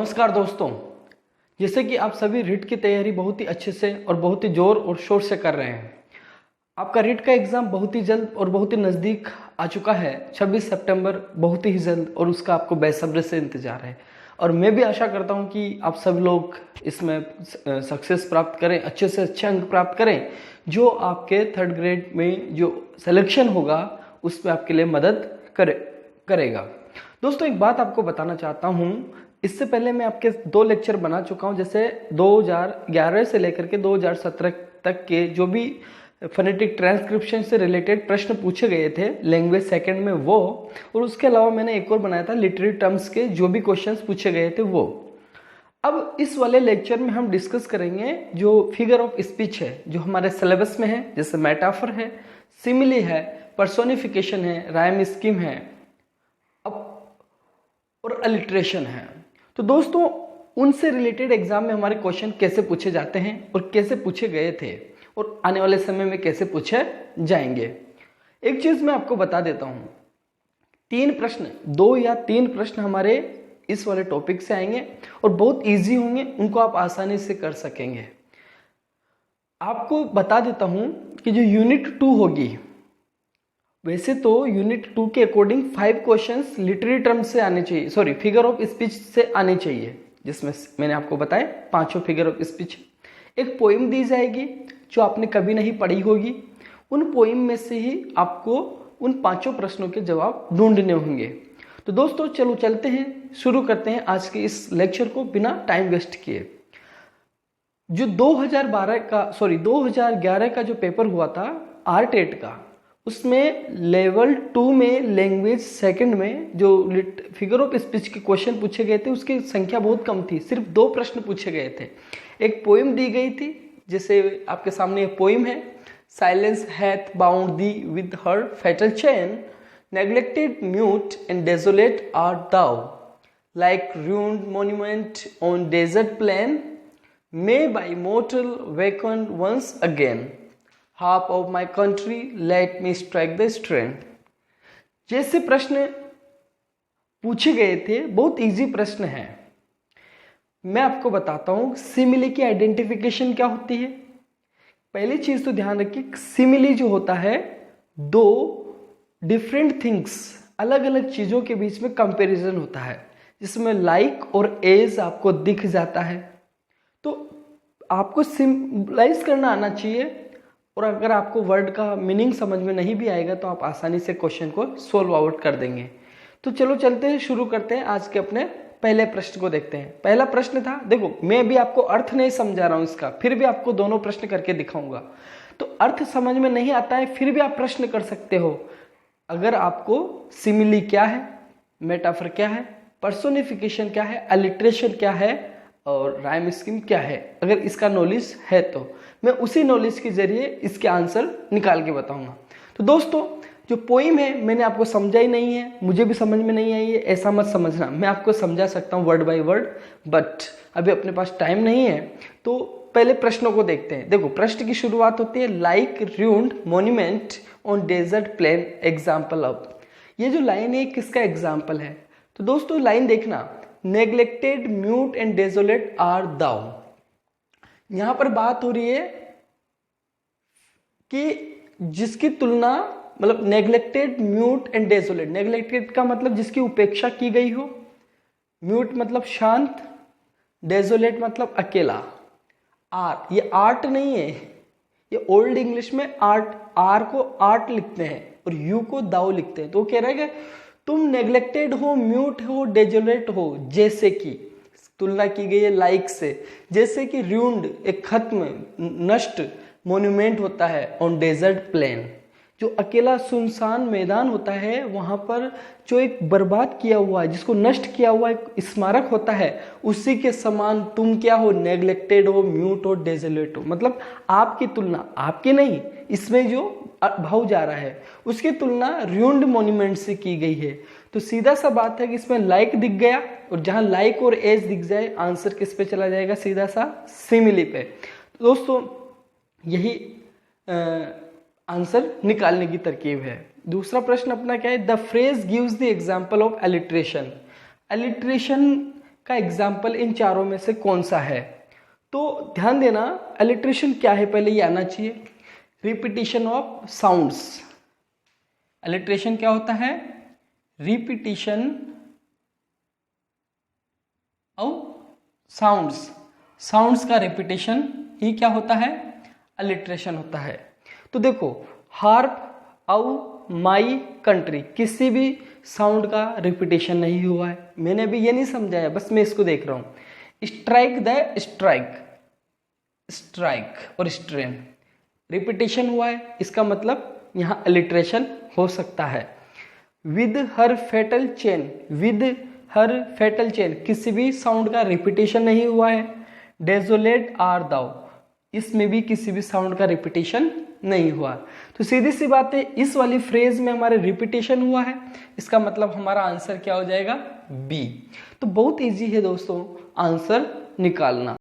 नमस्कार दोस्तों। जैसे कि आप सभी रिट की तैयारी बहुत ही अच्छे से और बहुत ही जोर और शोर से कर रहे हैं। आपका रिट का एग्ज़ाम बहुत ही जल्द और बहुत ही नज़दीक आ चुका है। 26 सितंबर बहुत ही जल्द, और उसका आपको बेसब्री से इंतज़ार है। और मैं भी आशा करता हूं कि आप सब लोग इसमें सक्सेस प्राप्त करें, अच्छे से अच्छे अंक प्राप्त करें, जो आपके थर्ड ग्रेड में जो सिलेक्शन होगा उसमें आपके लिए मदद करेगा। दोस्तों, एक बात आपको बताना चाहता हूं। इससे पहले मैं आपके 2 लेक्चर बना चुका हूं। जैसे 2011 से लेकर के 2017 तक के जो भी फोनेटिक ट्रांसक्रिप्शन से रिलेटेड प्रश्न पूछे गए थे लैंग्वेज सेकंड में वो, और उसके अलावा मैंने एक और बनाया था लिटरेरी टर्म्स के जो भी क्वेश्चंस पूछे गए थे वो। अब इस वाले लेक्चर में हम डिस्कस करेंगे जो फिगर ऑफ स्पीच है, जो हमारे सिलेबस में है। जैसे मेटाफर है, सिमिली है, पर्सोनिफिकेशन है, राइम स्कीम है और अलिट्रेशन है। तो दोस्तों, उनसे रिलेटेड एग्जाम में हमारे क्वेश्चन कैसे पूछे जाते हैं और कैसे पूछे गए थे और आने वाले समय में कैसे पूछे जाएंगे। एक चीज मैं आपको बता देता हूं, 2 या 3 प्रश्न हमारे इस वाले टॉपिक से आएंगे और बहुत इजी होंगे, उनको आप आसानी से कर सकेंगे। आपको बता देता हूं कि जो यूनिट 2 होगी, वैसे तो यूनिट 2 के अकॉर्डिंग 5 क्वेश्चंस लिटरेरी टर्म से आने चाहिए, सॉरी फिगर ऑफ स्पीच से आने चाहिए, जिसमें मैंने आपको बताया 5 फिगर ऑफ स्पीच। एक पोइम दी जाएगी जो आपने कभी नहीं पढ़ी होगी, उन पोइम में से ही आपको उन 5 प्रश्नों के जवाब ढूंढने होंगे। तो दोस्तों चलो चलते हैं, शुरू करते हैं आज के इस लेक्चर को बिना टाइम वेस्ट किए। जो 2011 का जो पेपर हुआ था आरटेट का, उसमें लेवल 2 में लैंग्वेज सेकंड में जो फिगर ऑफ स्पीच के क्वेश्चन पूछे गए थे उसकी संख्या बहुत कम थी। सिर्फ 2 प्रश्न पूछे गए थे। एक पोइम दी गई थी, जैसे आपके सामने ये पोइम है, silence hath bound thee with her fatal chain, neglected mute and desolate art thou, like ruined monument on desert plain, may by mortal waken once again, half of my country let me strike the strain। जैसे प्रश्न पूछे गए थे, बहुत easy प्रश्न है। मैं आपको बताता हूं सिमिली की आइडेंटिफिकेशन क्या होती है। पहली चीज तो ध्यान रखिए, सिमिली जो होता है 2 डिफरेंट थिंग्स, अलग अलग चीजों के बीच में कंपैरिजन होता है, जिसमें लाइक और एज आपको दिख जाता है। तो आपको सिंबलाइज करना आना चाहिए, और अगर आपको वर्ड का मीनिंग समझ में नहीं भी आएगा तो आप आसानी से क्वेश्चन को सोल्व आउट कर देंगे। तो चलो चलते हैं, शुरू करते हैं। आज के अपने पहले प्रश्न को देखते हैं। पहला प्रश्न था, देखो मैं भी आपको अर्थ नहीं समझा रहा हूं इसका, फिर भी आपको दोनों प्रश्न करके दिखाऊंगा। तो अर्थ समझ में नहीं आता है फिर भी आप प्रश्न कर सकते हो, अगर आपको सिमिली क्या है, मेटाफर क्या है, पर्सोनिफिकेशन क्या है, अलिट्रेशन क्या है और राइम स्कीम क्या है, अगर इसका नॉलेज है तो मैं उसी नॉलेज के जरिए इसके आंसर निकाल के बताऊंगा। तो दोस्तों, जो पोइम है मैंने आपको समझा ही नहीं है, मुझे भी समझ में नहीं आई है, ऐसा मत समझना। मैं आपको समझा सकता हूँ वर्ड बाय वर्ड, बट अभी अपने पास टाइम नहीं है। तो पहले प्रश्नों को देखते हैं। देखो, प्रश्न की शुरुआत होती है, like ruined monument on desert plain example of. ये जो लाइन है किसका एग्जाम्पल है? तो दोस्तों लाइन देखना, neglected mute and desolate are thou. यहां पर बात हो रही है कि जिसकी तुलना, मतलब neglected mute and desolate. Neglected का मतलब जिसकी उपेक्षा की गई हो, म्यूट मतलब शांत, डेजोलेट मतलब अकेला। आर, ये आर्ट नहीं है, ये ओल्ड इंग्लिश में आर्ट, आर को आर्ट लिखते हैं और यू को दाऊ लिखते हैं। तो वो कह रहा है कि तुम नेग्लेक्टेड हो, म्यूट हो, डेजोलेट हो, जैसे कि तुलना की गई है लाइक से, जैसे कि ruined एक खत्म, नष्ट मोन्यूमेंट होता है ऑन डेजर्ट प्लेन, जो अकेला सुनसान मैदान होता है, वहां पर जो एक बर्बाद किया हुआ है, जिसको नष्ट किया हुआ एक स्मारक होता है, उसी के समान तुम क्या हो, नेग्लेक्टेड हो, म्यूट हो, डेजोलेट हो। मतलब आपकी तुलना, आपकी नहीं, इसमें जो भाव जा रहा है उसकी तुलना ruined मोन्यूमेंट से की गई है। तो सीधा सा बात है कि इसमें लाइक दिख गया, और जहां लाइक और एज दिख जाए आंसर किस पे चला जाएगा, सीधा सा सिमिली पे। तो दोस्तों यही आंसर निकालने की तरकीब है। दूसरा प्रश्न अपना क्या है, the phrase gives the example of alliteration. Alliteration का एग्जाम्पल इन चारों में से कौन सा है? तो ध्यान देना, अलिट्रेशन क्या है पहले ये आना चाहिए। Repetition of sounds. अलिट्रेशन क्या होता है? Repetition of sounds. साउंड्स का रिपीटिशन ही क्या होता है? अलिट्रेशन होता है। तो देखो, हार्प और माई कंट्री, किसी भी साउंड का रिपीटिशन नहीं हुआ है। मैंने अभी ये नहीं समझाया, बस मैं इसको देख रहा हूं। स्ट्राइक द स्ट्राइक, स्ट्राइक और स्ट्रेन रिपीटिशन हुआ है, इसका मतलब यहां अलिट्रेशन हो सकता है। With her fatal chain, with her fatal chain, किसी भी साउंड का रिपीटिशन नहीं हुआ है। डेजोलेट आर दाउ, इसमें भी किसी भी साउंड का रिपीटिशन नहीं हुआ। तो सीधी सी बात है, इस वाली फ्रेज में हमारे रिपीटिशन हुआ है, इसका मतलब हमारा आंसर क्या हो जाएगा? बी। तो बहुत इजी है दोस्तों आंसर निकालना।